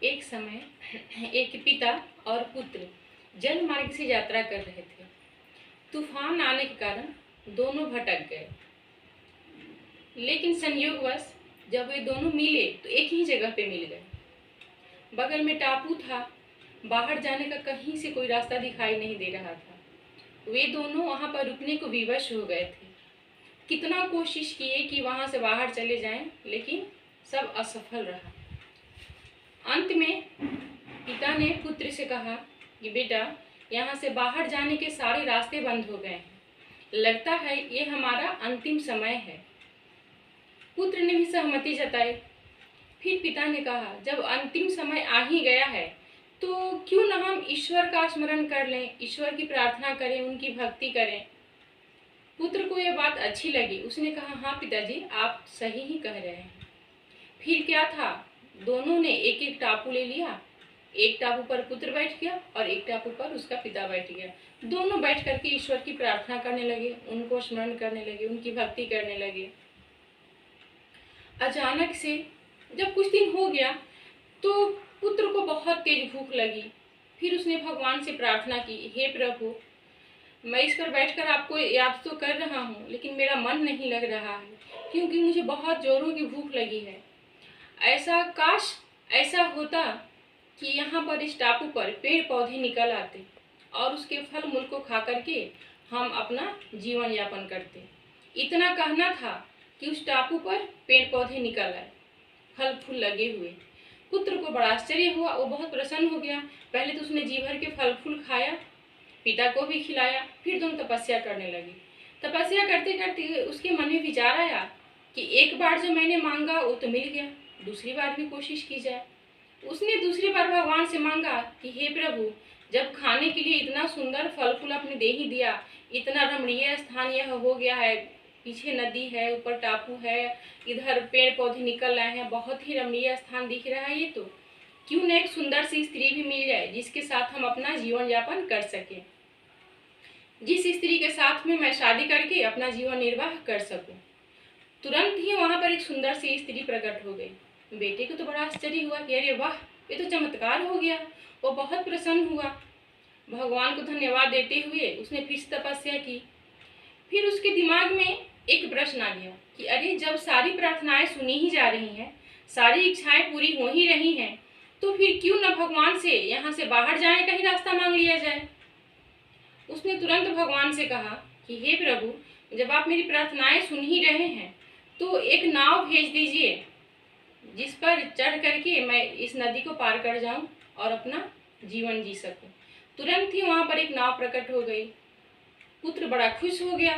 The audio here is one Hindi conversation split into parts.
एक समय एक पिता और पुत्र जल मार्ग से यात्रा कर रहे थे। तूफान आने के कारण दोनों भटक गए, लेकिन संयोगवश जब वे दोनों मिले तो एक ही जगह पे मिल गए। बगल में टापू था, बाहर जाने का कहीं से कोई रास्ता दिखाई नहीं दे रहा था। वे दोनों वहां पर रुकने को विवश हो गए थे। कितना कोशिश किए कि वहां से बाहर चले जाएं, लेकिन सब असफल रहा। अंत में पिता ने पुत्र से कहा कि बेटा, यहाँ से बाहर जाने के सारे रास्ते बंद हो गए हैं, लगता है ये हमारा अंतिम समय है। पुत्र ने भी सहमति जताई। फिर पिता ने कहा, जब अंतिम समय आ ही गया है तो क्यों न हम ईश्वर का स्मरण कर लें, ईश्वर की प्रार्थना करें, उनकी भक्ति करें। पुत्र को यह बात अच्छी लगी। उसने कहा, हाँ पिताजी, आप सही ही कह रहे हैं। फिर क्या था, दोनों ने एक एक टापू ले लिया। एक टापू पर पुत्र बैठ गया और एक टापू पर उसका पिता बैठ गया। दोनों बैठ करके ईश्वर की प्रार्थना करने लगे, उनको स्मरण करने लगे, उनकी भक्ति करने लगे। अचानक से जब कुछ दिन हो गया तो पुत्र को बहुत तेज भूख लगी। फिर उसने भगवान से प्रार्थना की, हे प्रभु, मैं इस पर बैठकर आपको याद तो कर रहा हूँ, लेकिन मेरा मन नहीं लग रहा है, क्योंकि मुझे बहुत जोरों की भूख लगी है। काश ऐसा होता कि यहाँ पर इस टापू पर पेड़ पौधे निकल आते और उसके फल मूल को खा करके हम अपना जीवन यापन करते। इतना कहना था कि उस टापू पर पेड़ पौधे निकल आए, फल फूल लगे हुए। पुत्र को बड़ा आश्चर्य हुआ, वो बहुत प्रसन्न हो गया। पहले तो उसने जी भर के फल फूल खाया, पिता को भी खिलाया। फिर दोनों तपस्या करने लगे। तपस्या करते करते उसके मन में विचार आया कि एक बार जो मैंने मांगा वो तो मिल गया, दूसरी बार भी कोशिश की जाए। उसने दूसरी बार भगवान से मांगा कि हे प्रभु, जब खाने के लिए इतना सुंदर फल फूल आपने दे ही दिया, इतना रमणीय स्थान यह हो गया है, पीछे नदी है, ऊपर टापू है, इधर पेड़ पौधे निकल रहे हैं, बहुत ही रमणीय स्थान दिख रहा है, ये तो क्यों न एक सुंदर सी स्त्री भी मिल जाए जिसके साथ हम अपना जीवन यापन कर सके, जिस स्त्री के साथ में मैं शादी करके अपना जीवन निर्वाह कर सकूं। तुरंत ही वहां पर एक सुंदर सी स्त्री प्रकट हो गई। बेटे को तो बड़ा आश्चर्य हुआ कि अरे वाह, ये तो चमत्कार हो गया। वो बहुत प्रसन्न हुआ। भगवान को धन्यवाद देते हुए उसने फिर से तपस्या की। फिर उसके दिमाग में एक प्रश्न आ गया कि अरे, जब सारी प्रार्थनाएं सुनी ही जा रही हैं, सारी इच्छाएं पूरी हो ही रही हैं, तो फिर क्यों न भगवान से यहाँ से बाहर जाने का ही रास्ता मांग लिया जाए। उसने तुरंत भगवान से कहा कि हे प्रभु, जब आप मेरी प्रार्थनाएं सुन ही रहे हैं तो एक नाव भेज दीजिए जिस पर चढ़ करके मैं इस नदी को पार कर जाऊं और अपना जीवन जी सकूं। तुरंत ही वहां पर एक नाव प्रकट हो गई। पुत्र बड़ा खुश हो गया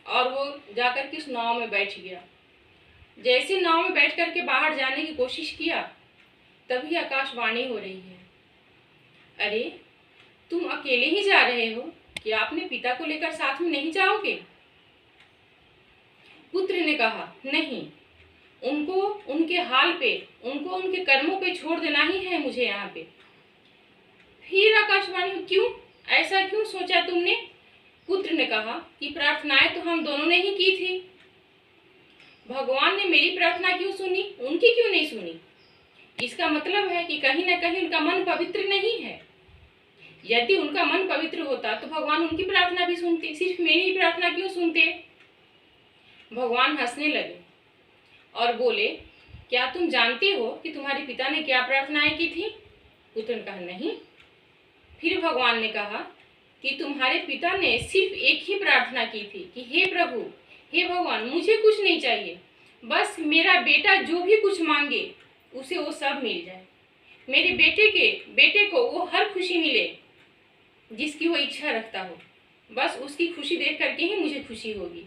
और वो जाकर के उस नाव में बैठ गया। जैसे नाव में बैठ करके बाहर जाने की कोशिश किया, तभी आकाशवाणी हो रही है, अरे तुम अकेले ही जा रहे हो, क्या अपने पिता को लेकर साथ में नहीं जाओगे। पुत्र ने कहा, नहीं, उनको उनके हाल पे, उनको उनके कर्मों पे छोड़ देना ही है मुझे यहाँ पे। फिर आकाशवाणी, क्यों, ऐसा क्यों सोचा तुमने। पुत्र ने कहा कि प्रार्थनाएं तो हम दोनों ने ही की थी, भगवान ने मेरी प्रार्थना क्यों सुनी, उनकी क्यों नहीं सुनी। इसका मतलब है कि कहीं ना कहीं उनका मन पवित्र नहीं है। यदि उनका मन पवित्र होता तो भगवान उनकी प्रार्थना भी सुनते, सिर्फ मेरी ही प्रार्थना क्यों सुनते। भगवान हंसने लगे और बोले, क्या तुम जानते हो कि तुम्हारे पिता ने क्या प्रार्थनाएं की थी। पुत्र ने कहा, नहीं। फिर भगवान ने कहा कि तुम्हारे पिता ने सिर्फ एक ही प्रार्थना की थी कि हे प्रभु, हे भगवान, मुझे कुछ नहीं चाहिए, बस मेरा बेटा जो भी कुछ मांगे उसे वो सब मिल जाए। मेरे बेटे को वो हर खुशी मिले जिसकी वो इच्छा रखता हो, बस उसकी खुशी देख करके ही मुझे खुशी होगी।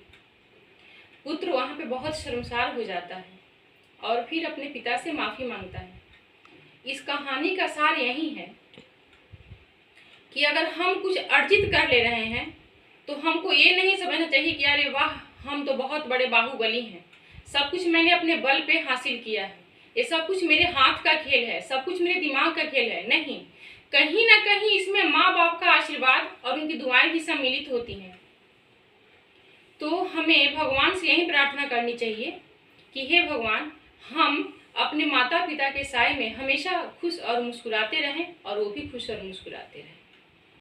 पुत्र वहां पे बहुत शर्मसार हो जाता है और फिर अपने पिता से माफी मांगता है। इस कहानी का सार यही है कि अगर हम कुछ अर्जित कर ले रहे हैं तो हमको ये नहीं समझना चाहिए कि अरे वाह, हम तो बहुत बड़े बाहुबली हैं, सब कुछ मैंने अपने बल पे हासिल किया है, ये सब कुछ मेरे हाथ का खेल है, सब कुछ मेरे दिमाग का खेल है। नहीं, कहीं ना कहीं इसमें माँ बाप का आशीर्वाद और उनकी दुआएं भी सम्मिलित होती हैं। तो हमें भगवान से यही प्रार्थना करनी चाहिए कि हे भगवान, हम अपने माता पिता के साय में हमेशा खुश और मुस्कुराते रहें और वो भी खुश और मुस्कुराते रहें।